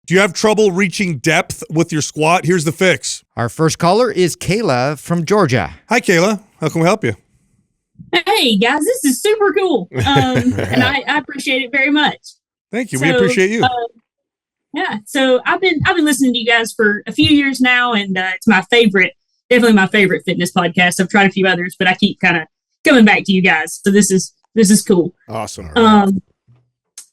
Do you have trouble reaching depth with your squat? Here's the fix. Our first caller is Kayla from Georgia. Hi, Kayla. How can we help you? Hey, guys, this is super cool. And I appreciate it very much. Thank you. We appreciate you. Yeah. So I've been listening to you guys for a few years now, and it's definitely my favorite fitness podcast. I've tried a few others, but I keep kind of coming back to you guys. So this is cool. Awesome. Right.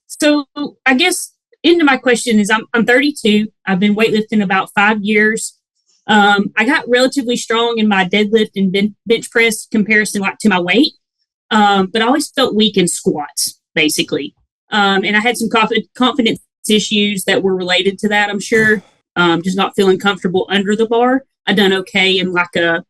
So I guess into my question is I'm 32. I've been weightlifting about 5 years. I got relatively strong in my deadlift and bench press comparison to my weight. But I always felt weak in squats, basically. And I had some confidence issues that were related to that, I'm sure. Just not feeling comfortable under the bar. I done okay in like a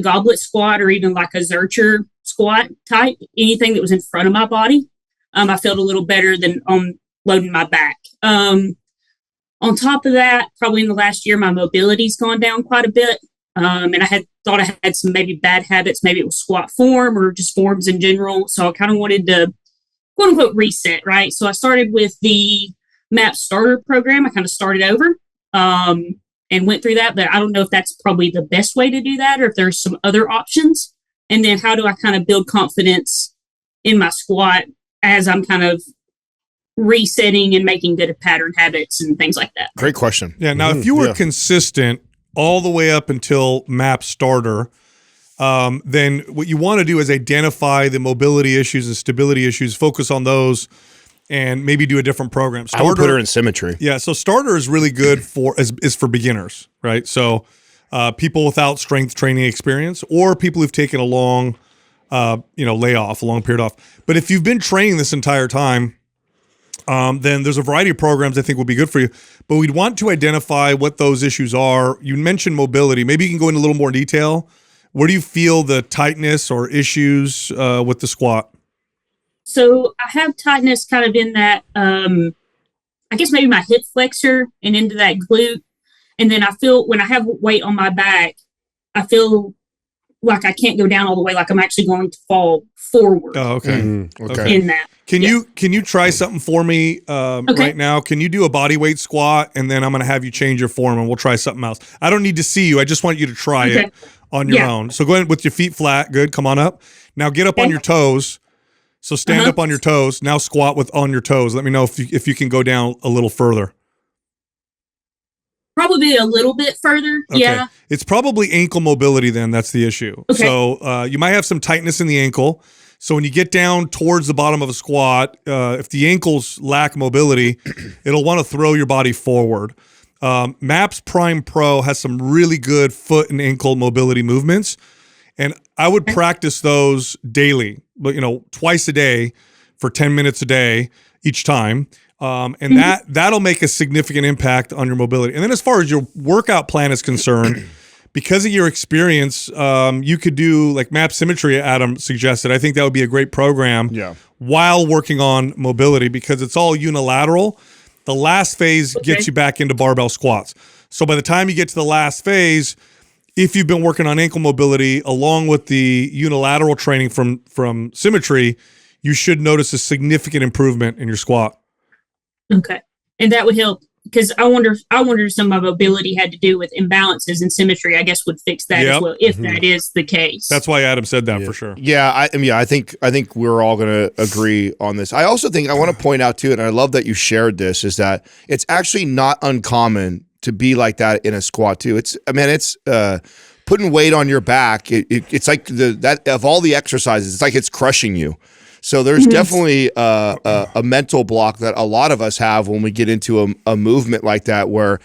goblet squat or even like a Zercher squat type, anything that was in front of my body. I felt a little better than on loading my back. On top of that, probably in the last year, my mobility's gone down quite a bit. And I thought I had some maybe bad habits. Maybe it was squat form or just forms in general. So I kind of wanted to, quote unquote, reset, right? So I started with the MAPS starter program. I kind of started over and went through that. But I don't know if that's probably the best way to do that or if there's some other options. And then how do I kind of build confidence in my squat as I'm kind of resetting and making good pattern habits and things like that. Great question. Yeah. Now, if you were consistent all the way up until MAP starter, then what you want to do is identify the mobility issues and stability issues, focus on those, and maybe do a different program. Starter, I would put her in symmetry. Yeah. So starter is really good is for beginners, right? So people without strength training experience or people who've taken a long, layoff, a long period off. But if you've been training this entire time, then there's a variety of programs I think will be good for you. But we'd want to identify what those issues are. You mentioned mobility. Maybe you can go into a little more detail. Where do you feel the tightness or issues with the squat? So I have tightness kind of in that, I guess maybe my hip flexor and into that glute. And then I feel when I have weight on my back, I feel like I can't go down all the way, like I'm actually going to fall forward. Oh, okay. Okay. In that. Can you try something for me right now? Can you do a body weight squat and then I'm going to have you change your form and we'll try something else. I don't need to see you. I just want you to try it on your own. So go ahead with your feet flat. Good. Come on up. Now get up on your toes. So stand up on your toes. Now squat on your toes. Let me know if you can go down a little further. Probably a little bit further. Okay. Yeah. It's probably ankle mobility then. That's the issue. Okay. So you might have some tightness in the ankle. So when you get down towards the bottom of a squat, if the ankles lack mobility, it'll want to throw your body forward. MAPS Prime Pro has some really good foot and ankle mobility movements. And I would practice those daily, but twice a day for 10 minutes a day each time. And that'll make a significant impact on your mobility. And then as far as your workout plan is concerned, because of your experience, you could do like MAP Symmetry, Adam suggested. I think that would be a great program while working on mobility because it's all unilateral. The last phase gets you back into barbell squats. So by the time you get to the last phase, if you've been working on ankle mobility along with the unilateral training from Symmetry, you should notice a significant improvement in your squat. Okay. And that would help because I wonder if some of my mobility had to do with imbalances and Symmetry, I guess would fix that as well, if that is the case. That's why Adam said that for sure. Yeah, I think we're all going to agree on this. I also think I want to point out too, and I love that you shared this, is that it's actually not uncommon to be like that in a squat too. It's putting weight on your back. It's like that of all the exercises, it's like it's crushing you. So there's definitely a mental block that a lot of us have when we get into a movement like that, where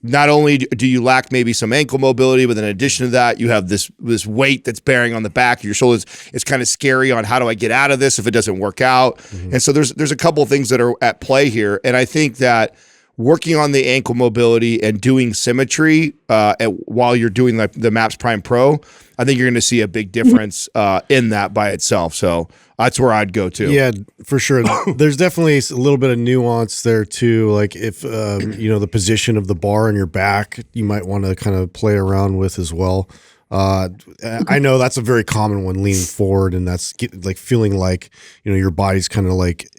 not only do you lack maybe some ankle mobility, but in addition to that, you have this weight that's bearing on the back of your shoulders. It's kind of scary on how do I get out of this if it doesn't work out. And so there's a couple of things that are at play here. And I think that working on the ankle mobility and doing Symmetry while you're doing the MAPS Prime Pro, I think you're going to see a big difference in that by itself. So that's where I'd go to. Yeah, for sure. There's definitely a little bit of nuance there too. Like if the position of the bar on your back, you might want to kind of play around with as well. I know that's a very common one, leaning forward, and that's feeling like your body's kind of like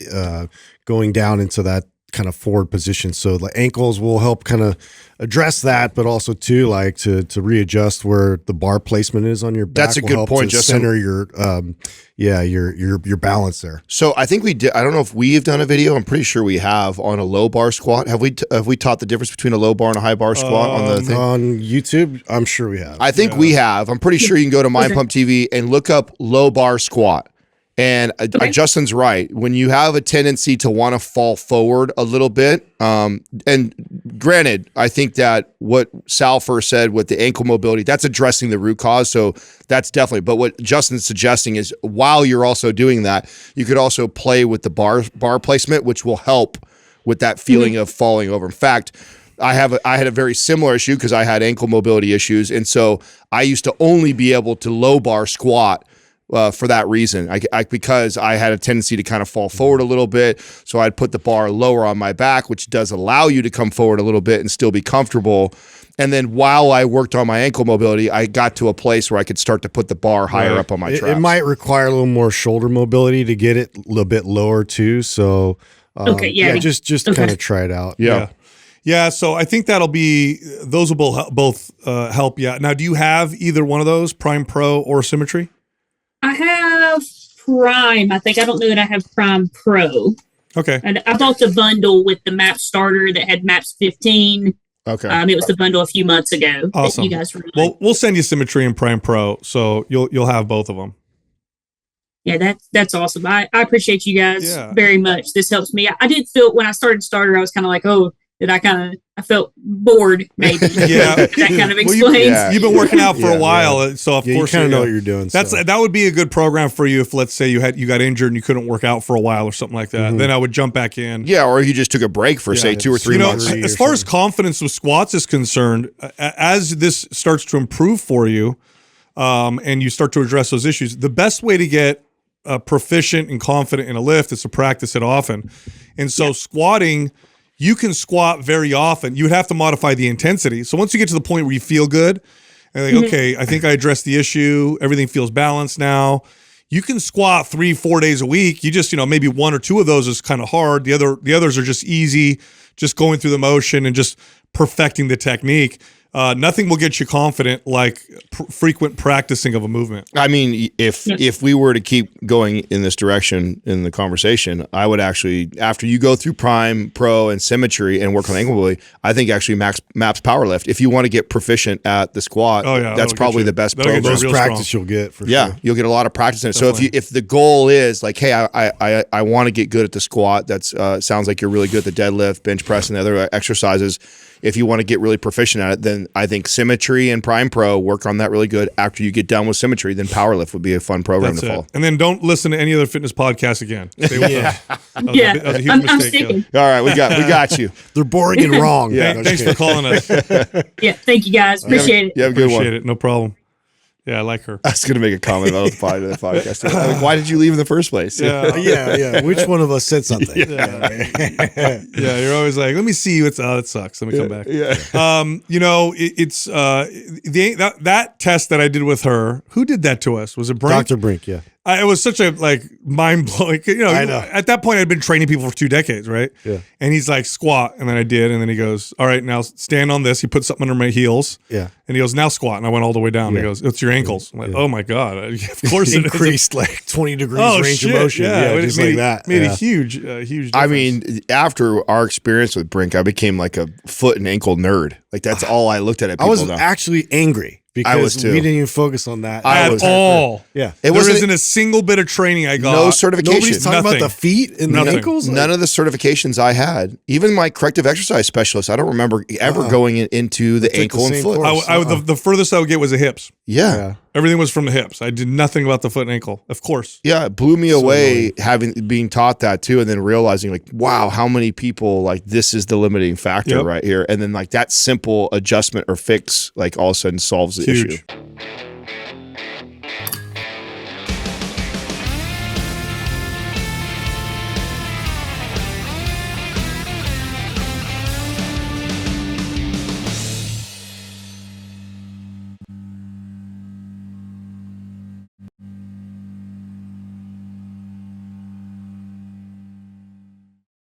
going down into that kind of forward position. So the ankles will help kind of address that, but also too like to readjust where the bar placement is on your back. That's a will good help point, to Justin. center your balance there. So I think we did. I don't know if we've done a video. I'm pretty sure we have on a low bar squat. Have we taught the difference between a low bar and a high bar squat on the thing? On YouTube, I'm sure we have. I think we have. I'm pretty sure you can go to Mind Pump TV and look up low bar squat. And Justin's right. When you have a tendency to want to fall forward a little bit, and granted, I think that what Sal first said with the ankle mobility, that's addressing the root cause. So that's definitely. But what Justin's suggesting is while you're also doing that, you could also play with the bar placement, which will help with that feeling of falling over. In fact, I had a very similar issue because I had ankle mobility issues, and so I used to only be able to low bar squat. For that reason, because I had a tendency to kind of fall forward a little bit, so I'd put the bar lower on my back, which does allow you to come forward a little bit and still be comfortable. And then while I worked on my ankle mobility, I got to a place where I could start to put the bar higher up on my traps. It might require a little more shoulder mobility to get it a little bit lower too. So just kind of try it out. Yeah, so I think those will both help you. Now, do you have either one of those, Prime Pro or Symmetry? I have Prime. I don't know that I have Prime Pro. Okay. And I bought the bundle with the Map Starter that had Maps 15. Okay. It was the bundle a few months ago. Awesome. That you guys were doing. Well, we'll send you Symmetry and Prime Pro, so you'll have both of them. Yeah, that's awesome. I appreciate you guys very much. This helps me. I did feel when I started Starter, I was kind of like, I felt bored, maybe. Yeah. That kind of explains. You've been working out for a while, so of course you kind of know what you're doing. That would be a good program for you if, let's say, you got injured and you couldn't work out for a while or something like that. Then I would jump back in. Yeah, or you just took a break for say 2 or 3 months. As far as confidence with squats is concerned, as this starts to improve for you, and you start to address those issues, the best way to get proficient and confident in a lift is to practice it often. And so squatting. You can squat very often. You would have to modify the intensity. So once you get to the point where you feel good, and like, okay, I think I addressed the issue. Everything feels balanced now. You can squat 3-4 days a week. You just, maybe 1 or 2 of those is kind of hard. The others are just easy, just going through the motion and just perfecting the technique. Nothing will get you confident like frequent practicing of a movement. I mean, if we were to keep going in this direction in the conversation, I would actually, after you go through Prime, Pro, and Symmetry and work on ankle mobility, I think actually Maps Powerlift, if you want to get proficient at the squat, that's probably the best program. Most practice you'll get for sure. You'll get a lot of practice in it. Definitely. So if the goal is like, hey, I want to get good at the squat, that's sounds like you're really good at the deadlift, bench press, and the other exercises. If you want to get really proficient at it, then I think Symmetry and Prime Pro work on that really good. After you get done with Symmetry, then Powerlift would be a fun program to follow. And then don't listen to any other fitness podcast again. Stay with us. That was a huge I'm mistake. sticking. All right, we got you. They're boring and wrong. Thanks for calling us. Yeah, thank you guys. Appreciate it. You have a good one. Appreciate it. No problem. Yeah, I like her. I was going to make a comment about the podcast. Like, why did you leave in the first place? Yeah. Which one of us said something? Yeah, you're always like, let me see what's. Oh, that sucks. Let me come back. Yeah. It's that test that I did with her. Who did that to us? Was it Brink? Dr. Brink. Yeah. It was such a mind blowing. I know. At that point, I'd been training people for 2 decades, right? Yeah. And he's like, squat, and then I did, and then he goes, all right, now stand on this. He put something under my heels. Yeah. And he goes, now squat, and I went all the way down. Yeah. He goes, it's your ankles. I'm like, oh my god, of course it increased like 20 degrees range shit. of motion. Yeah, just like that. Made a huge difference. I mean, after our experience with Brink, I became like a foot and ankle nerd. Like that's all I looked at. I was actually angry because I was too. we didn't even focus on that at all. Yeah, there isn't a single bit of training I got. No certification. Nobody's talking about the feet and the ankles. None of the certifications I had. Even my corrective exercise specialist, I don't remember ever going into the ankle and foot. The furthest I would get was the hips. Yeah. Everything was from the hips. I did nothing about the foot and ankle, of course. Yeah, it blew me away being taught that too, and then realizing like, wow, how many people like this is the limiting factor right here, and then like that simple adjustment or fix like all of a sudden solves the issue.